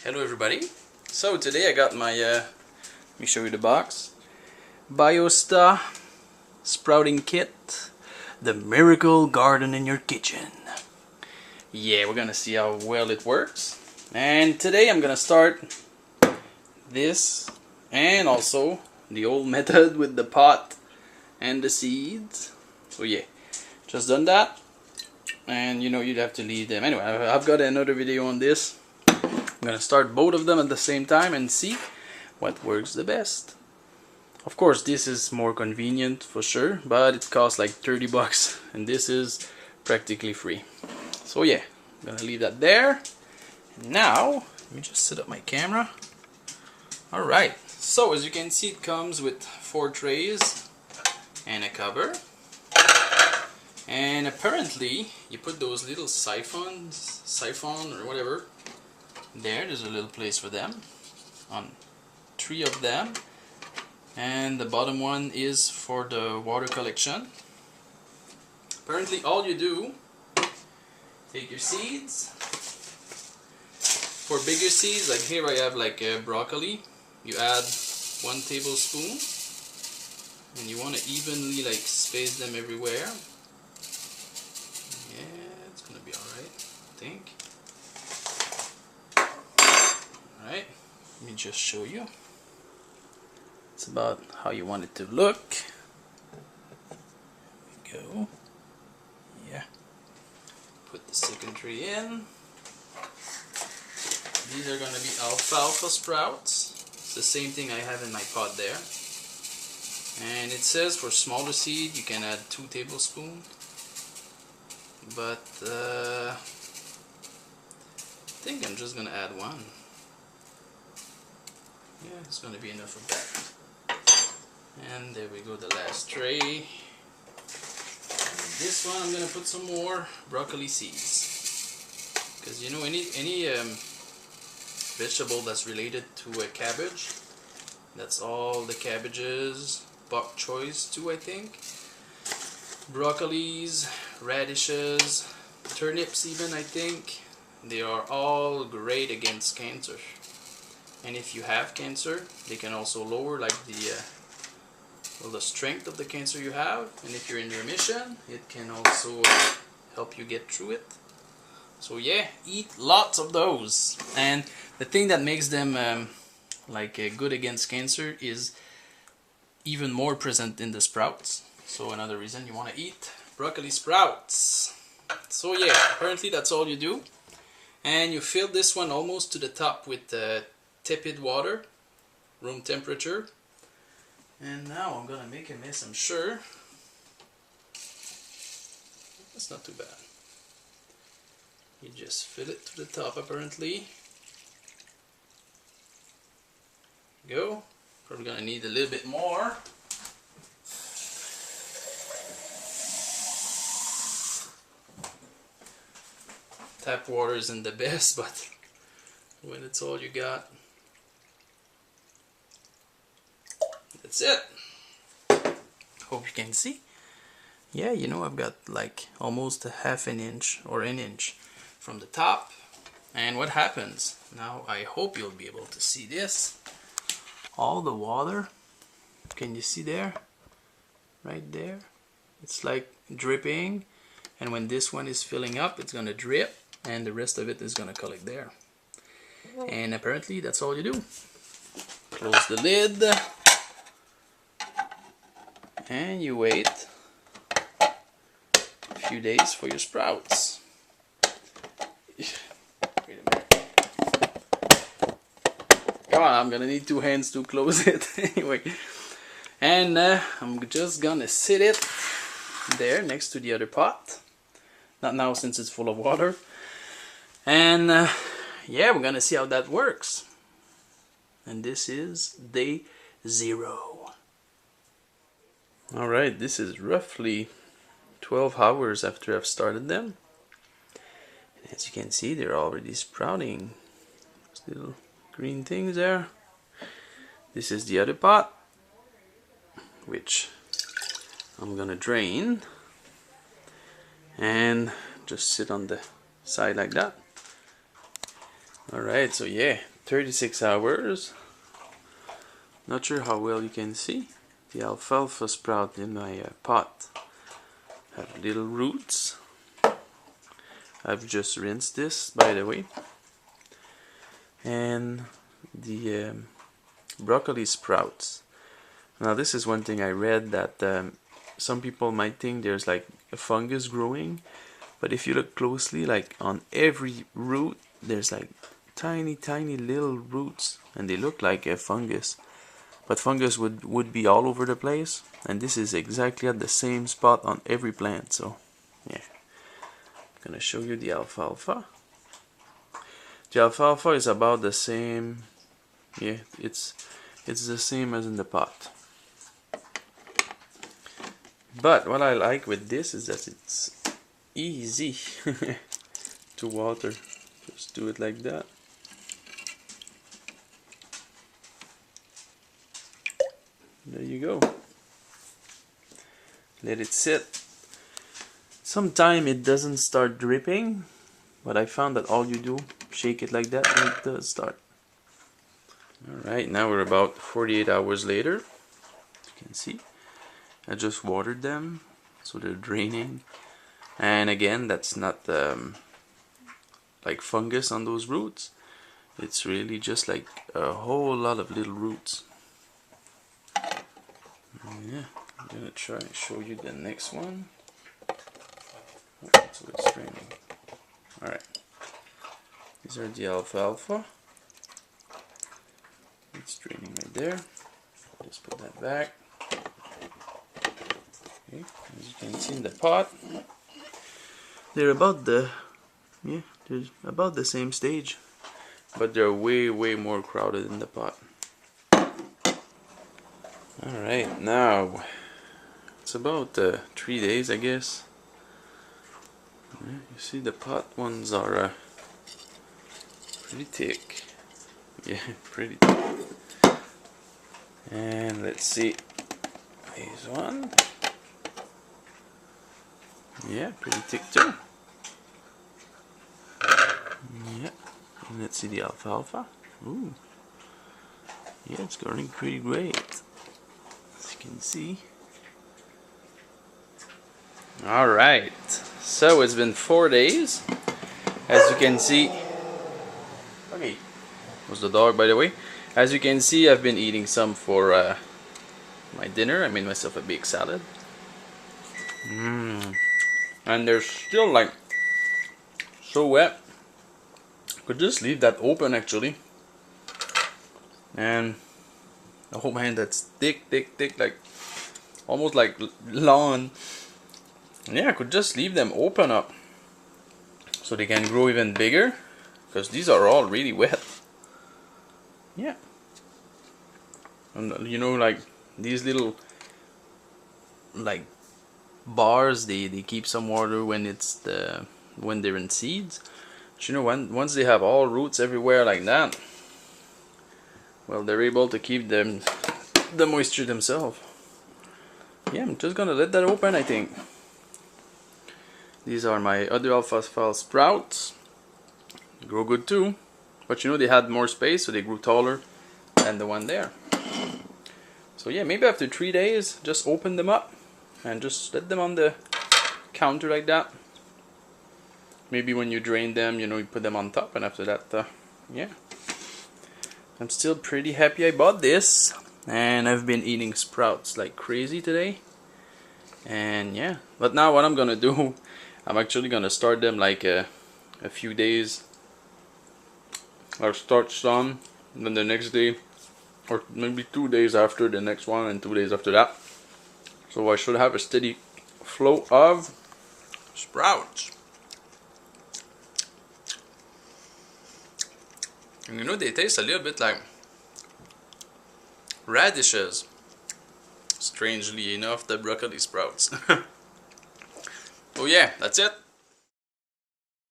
Hello everybody. So today I got my, let me show you the box. Alfalfa Sprouting Kit. The Miracle Garden in your kitchen. Yeah, we're gonna see how well it works. And today I'm gonna start this and also the old method with the pot and the seeds. So yeah, just done that. And you know you'd have to leave them. Anyway, I've got another video on this. I'm gonna start both of them at the same time and see what works the best. Of course this is more convenient for sure, but it costs like 30 bucks and this is practically free. So yeah, I'm gonna leave that there. And now let me just set up my camera. Alright, so as you can see it comes with 4 trays and a cover. And apparently you put those little siphon or whatever there's a little place for them on 3 of them, and the bottom one is for the water collection. Apparently all you do, take your seeds. For bigger seeds, like here I have like broccoli, you add 1 tablespoon and you want to evenly like space them everywhere. Yeah, it's gonna be alright, I think. Alright, let me just show you. It's about how you want it to look. There we go. Yeah. Put the second tray in. These are gonna be alfalfa sprouts. It's the same thing I have in my pot there. And it says for smaller seed you can add 2 tablespoons. But I think I'm just gonna add 1. Yeah, it's gonna be enough of that. And there we go, the last tray. And this one I'm gonna put some more broccoli seeds, because you know any vegetable that's related to a cabbage, that's all the cabbages, bok choys too, I think. Broccolis, radishes, turnips even, I think. They are all great against cancer. And if you have cancer, they can also lower like the strength of the cancer you have. And if you're in remission, it can also help you get through it. So yeah, eat lots of those. And the thing that makes them good against cancer is even more present in the sprouts. So another reason you want to eat broccoli sprouts. So yeah, apparently that's all you do. And you fill this one almost to the top with tepid water, room temperature. And now I'm gonna make a mess, I'm sure. That's not too bad. You just fill it to the top apparently. Go. Probably gonna need a little bit more. Tap water isn't the best, but when it's all you got, that's it. Hope you can see. Yeah, you know, I've got like almost a half an inch or an inch from the top. And what happens now, I hope you'll be able to see this. All the water, can you see there? Right there. It's like dripping, and when this one is filling up, it's gonna drip, and the rest of it is gonna collect there. And apparently that's all you do. Close the lid and you wait a few days for your sprouts. Wait a minute. Come on, I'm gonna need 2 hands to close it. Anyway, and I'm just gonna sit it there next to the other pot. Not now since it's full of water. And yeah, we're gonna see how that works. And this is day 0. Alright, this is roughly 12 hours after I've started them. And as you can see, they're already sprouting. Those little green things there. This is the other pot, which I'm gonna drain and just sit on the side like that. Alright, so yeah, 36 hours. Not sure how well you can see the alfalfa sprout in my pot. Have little roots. I've just rinsed this, by the way. And the broccoli sprouts. Now this is one thing I read, that some people might think there's like a fungus growing, but if you look closely, like on every root there's like tiny little roots, and they look like a fungus, but fungus would be all over the place, and this is exactly at the same spot on every plant. So yeah, I'm gonna show you the alfalfa. The alfalfa is about the same. Yeah, it's the same as in the pot. But what I like with this is that it's easy to water. Just do it like that. There you go. Let it sit. Sometime it doesn't start dripping, but I found that all you do, shake it like that, and it does start. Alright, now we're about 48 hours later. As you can see, I just watered them, so they're draining. And again, that's not like fungus on those roots. It's really just like a whole lot of little roots. Yeah, I'm gonna try and show you the next one. Oh, so it's draining. Alright, these are the alfalfa. It's draining right there. Just put that back. Okay, as you can see in the pot, they're about the same stage, but they're way more crowded in the pot. Alright, now it's about 3 days, I guess. Yeah, you see the pot ones are pretty thick. Yeah, pretty thick. And let's see, here's one. Yeah, pretty thick too. Yeah, and let's see the alfalfa. Ooh, yeah, it's growing pretty great, as you can see. Alright, so it's been 4 days. As you can see, okay, was the dog, by the way. As you can see, I've been eating some for my dinner. I made myself a big salad. And they're still like so wet. Could just leave that open actually. And oh man, that's thick, like almost like lawn. Yeah, I could just leave them open up so they can grow even bigger, because these are all really wet. Yeah, and you know, like these little like bars, they keep some water when they're in seeds. But you know, once they have all roots everywhere like that, well, they're able to keep the moisture themselves. Yeah, I'm just gonna let that open, I think. These are my other alfalfa sprouts. They grow good too, but you know, they had more space, so they grew taller than the one there. So yeah, maybe after 3 days, just open them up and just let them on the counter like that. Maybe when you drain them, you know, you put them on top, and after that, yeah. I'm still pretty happy I bought this, and I've been eating sprouts like crazy today. And yeah, but now what I'm gonna do, I'm actually gonna start them like a few days. I'll start some, and then the next day, or maybe 2 days after the next one, and 2 days after that. So I should have a steady flow of sprouts. And you know, they taste a little bit like radishes. Strangely enough, the broccoli sprouts. Oh yeah, that's it.